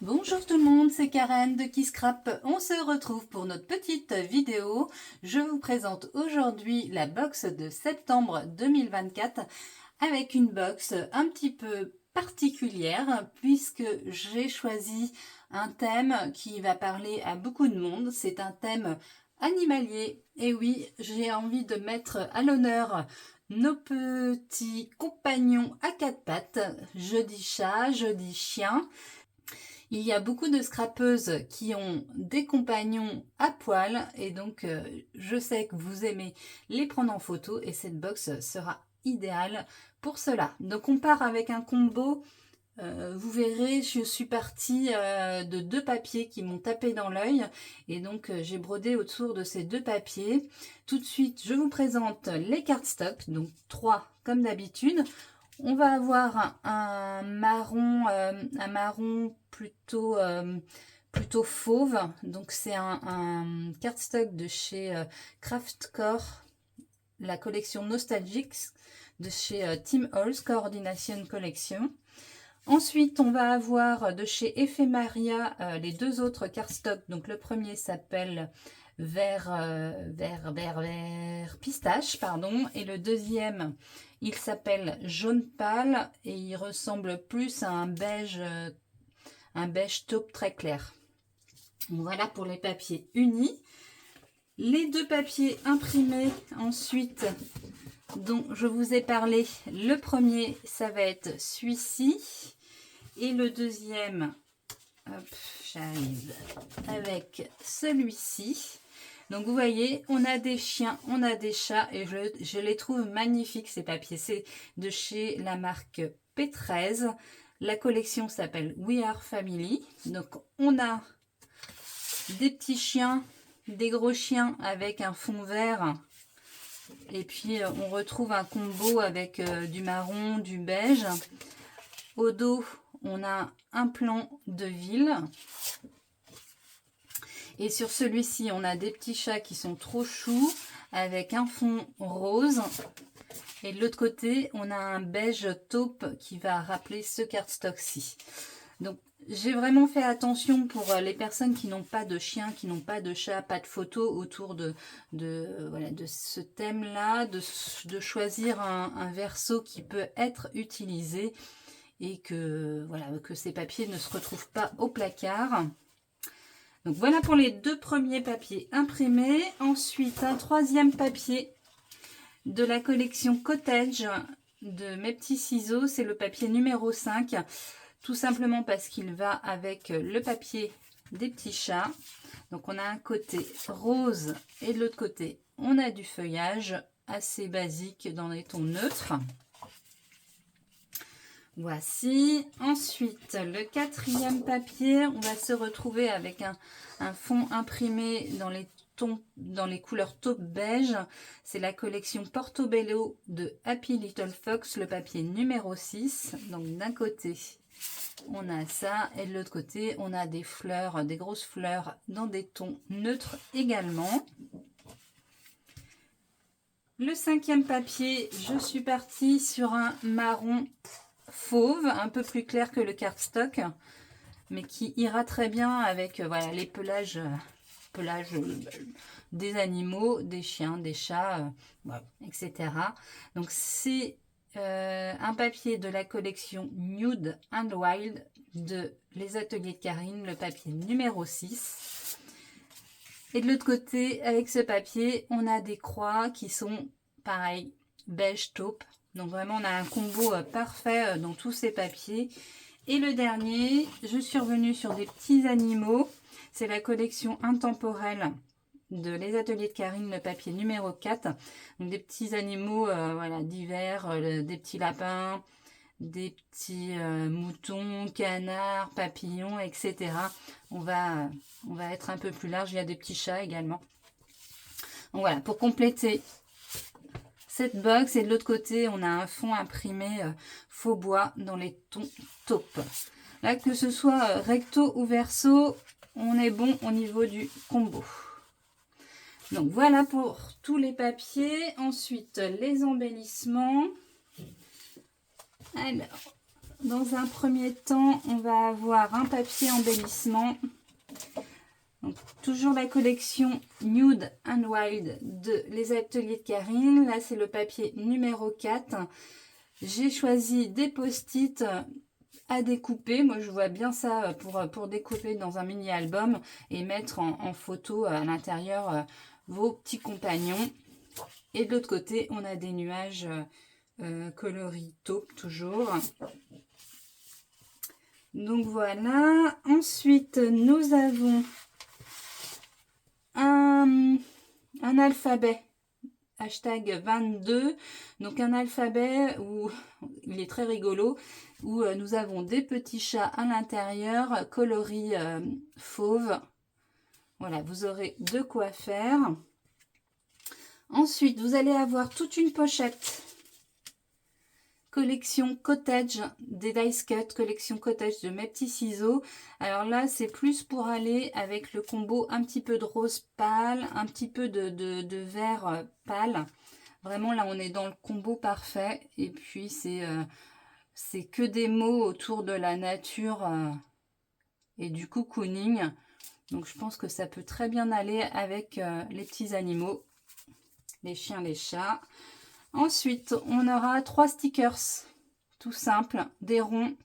Bonjour tout le monde, c'est Karen de Kisscrap. On se retrouve pour notre petite vidéo. Je vous présente aujourd'hui la box de septembre 2024 avec une box un petit peu particulière puisque j'ai choisi un thème qui va parler à beaucoup de monde. C'est un thème animalier. Et oui, j'ai envie de mettre à l'honneur nos petits compagnons à quatre pattes. Je dis chat, je dis chien. Il y a beaucoup de scrapeuses qui ont des compagnons à poil et donc je sais que vous aimez les prendre en photo et cette box sera idéale pour cela. Donc on part avec un combo, vous verrez je suis partie de deux papiers qui m'ont tapé dans l'œil et donc j'ai brodé autour de ces deux papiers. Tout de suite je vous présente les cardstock, donc 3 comme d'habitude. On va avoir un marron plutôt, plutôt fauve. Donc c'est un cardstock de chez Craftcore, la collection Nostalgics de chez Tim Holtz, Coordination Collection. Ensuite, on va avoir de chez Ephemeria les deux autres cardstocks. Donc le premier s'appelle vert pistache, pardon, et le deuxième il s'appelle jaune pâle et il ressemble plus à un beige taupe très clair. Voilà pour les papiers unis. Les deux papiers imprimés ensuite dont je vous ai parlé, le premier ça va être celui-ci et le deuxième, hop, j'arrive avec celui-ci. Donc vous voyez, on a des chiens, on a des chats et je les trouve magnifiques ces papiers. C'est de chez la marque P13. La collection s'appelle We Are Family. Donc on a des petits chiens, des gros chiens avec un fond vert. Et puis on retrouve un combo avec du marron, du beige. Au dos, on a un plan de ville. Et sur celui-ci, on a des petits chats qui sont trop choux avec un fond rose. Et de l'autre côté, on a un beige taupe qui va rappeler ce cardstock-ci. Donc, j'ai vraiment fait attention pour les personnes qui n'ont pas de chien, qui n'ont pas de chat, pas de photos autour de ce thème-là, de choisir un verso qui peut être utilisé et que ces papiers ne se retrouvent pas au placard. Donc voilà pour les deux premiers papiers imprimés. Ensuite, un troisième papier de la collection Cottage de mes petits ciseaux. C'est le papier numéro 5. Tout simplement parce qu'il va avec le papier des petits chats. Donc on a un côté rose et de l'autre côté, on a du feuillage assez basique dans les tons neutres. Voici. Ensuite, le quatrième papier, on va se retrouver avec un fond imprimé dans les couleurs taupe beige. C'est la collection Portobello de Happy Little Fox, le papier numéro 6. Donc d'un côté, on a ça et de l'autre côté, on a des fleurs, des grosses fleurs dans des tons neutres également. Le cinquième papier, je suis partie sur un marron fauve, un peu plus clair que le cardstock, mais qui ira très bien avec les pelages des animaux, des chiens, des chats, etc. Donc c'est un papier de la collection Nude and Wild de Les Ateliers de Karine, le papier numéro 6. Et de l'autre côté, avec ce papier, on a des croix qui sont pareil, beige taupe. Donc vraiment, on a un combo parfait dans tous ces papiers. Et le dernier, je suis revenue sur des petits animaux. C'est la collection Intemporelle de Les Ateliers de Karine, le papier numéro 4. Donc des petits animaux divers, des petits lapins, des petits moutons, canards, papillons, etc. On va être un peu plus large. Il y a des petits chats également. Donc voilà, pour compléter cette box, et de l'autre côté, on a un fond imprimé faux bois dans les tons taupe. Là, que ce soit recto ou verso, on est bon au niveau du combo. Donc voilà pour tous les papiers. Ensuite, les embellissements. Alors, dans un premier temps, on va avoir un papier embellissement. Donc, toujours la collection Nude and Wild de Les Ateliers de Karine. Là, c'est le papier numéro 4. J'ai choisi des post-it à découper. Moi, je vois bien ça pour découper dans un mini-album et mettre en photo à l'intérieur vos petits compagnons. Et de l'autre côté, on a des nuages coloris taupe toujours. Donc voilà. Ensuite, nous avons un alphabet. Hashtag 22. Donc un alphabet où il est très rigolo. Où nous avons des petits chats à l'intérieur, coloris fauve. Voilà, vous aurez de quoi faire. Ensuite, vous allez avoir toute une pochette. Collection Cottage des Dice Cut, collection Cottage de mes petits ciseaux. Alors là, c'est plus pour aller avec le combo un petit peu de rose pâle, un petit peu de vert pâle. Vraiment, là, on est dans le combo parfait. Et puis, c'est que des mots autour de la nature et du cocooning. Donc, je pense que ça peut très bien aller avec les petits animaux, les chiens, les chats. Ensuite, on aura 3 stickers, tout simple, des ronds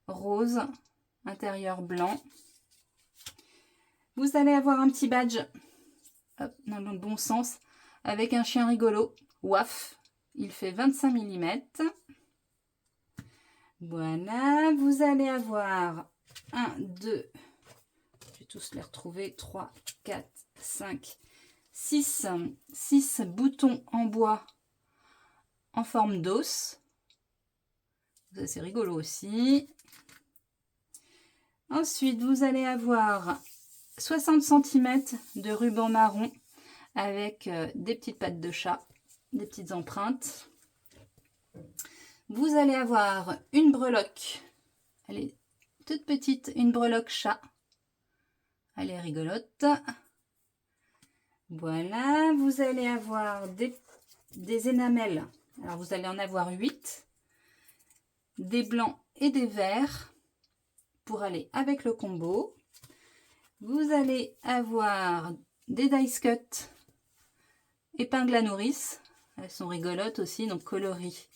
roses, intérieur blanc. Vous allez avoir un petit badge, hop, dans le bon sens, avec un chien rigolo, Waf. Il fait 25 mm. Voilà, vous allez avoir 1, 2, je vais tous les retrouver, 3, 4, 5, 6 boutons en bois en forme d'os. C'est rigolo aussi. Ensuite, vous allez avoir 60 cm de ruban marron avec des petites pattes de chat, des petites empreintes. Vous allez avoir une breloque. Elle est toute petite, une breloque chat. Elle est rigolote. Voilà, vous allez avoir des énamels. Alors, vous allez en avoir 8. Des blancs et des verts pour aller avec le combo. Vous allez avoir des dice cut épingles à nourrice. Elles sont rigolotes aussi, donc coloris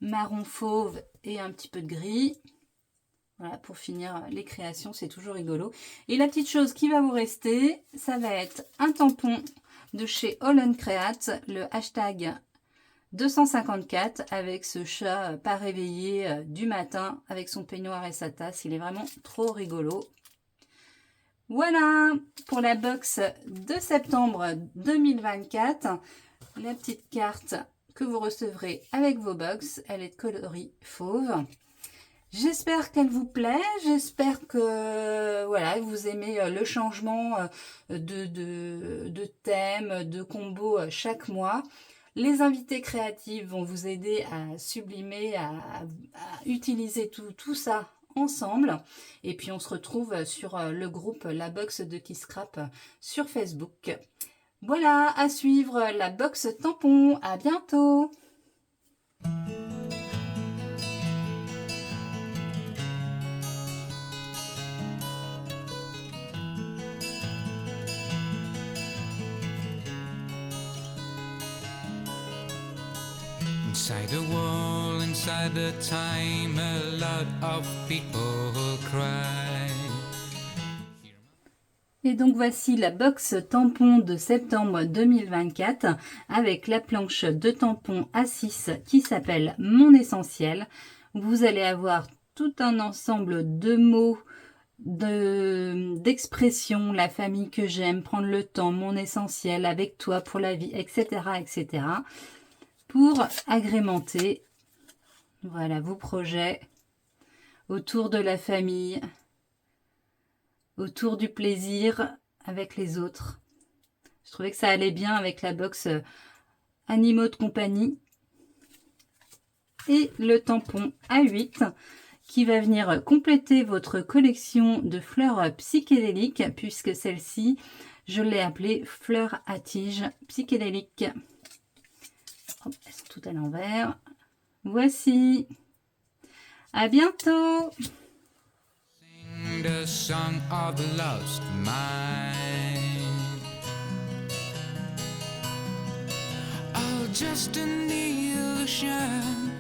marron fauve et un petit peu de gris. Voilà, pour finir les créations, c'est toujours rigolo. Et la petite chose qui va vous rester, ça va être un tampon de chez All Create, le hashtag 254 avec ce chat pas réveillé du matin avec son peignoir et sa tasse. Il est vraiment trop rigolo. Voilà pour la box de septembre 2024. La petite carte que vous recevrez avec vos box. Elle est de coloris fauve. J'espère qu'elle vous plaît. J'espère que voilà, vous aimez le changement de thème, de combo chaque mois. Les invités créatifs vont vous aider à sublimer, à utiliser tout ça ensemble. Et puis on se retrouve sur le groupe La Box de Kisscrap sur Facebook. Voilà, à suivre la box tampon. À bientôt! Inside the wall, inside the time, a lot of people cry. Et donc voici la box tampon de septembre 2024 avec la planche de tampons A6 qui s'appelle Mon Essentiel. Vous allez avoir tout un ensemble de mots, d'expressions, la famille que j'aime, prendre le temps, mon essentiel, avec toi pour la vie, etc. etc. pour agrémenter voilà, vos projets autour de la famille, autour du plaisir avec les autres. Je trouvais que ça allait bien avec la box animaux de compagnie et le tampon A8 qui va venir compléter votre collection de fleurs psychédéliques puisque celle-ci, je l'ai appelée fleurs à tige psychédélique. Hop, elles sont toutes à l'envers. Voici. À bientôt. Sing the song of the lost mind. Oh, just an illusion.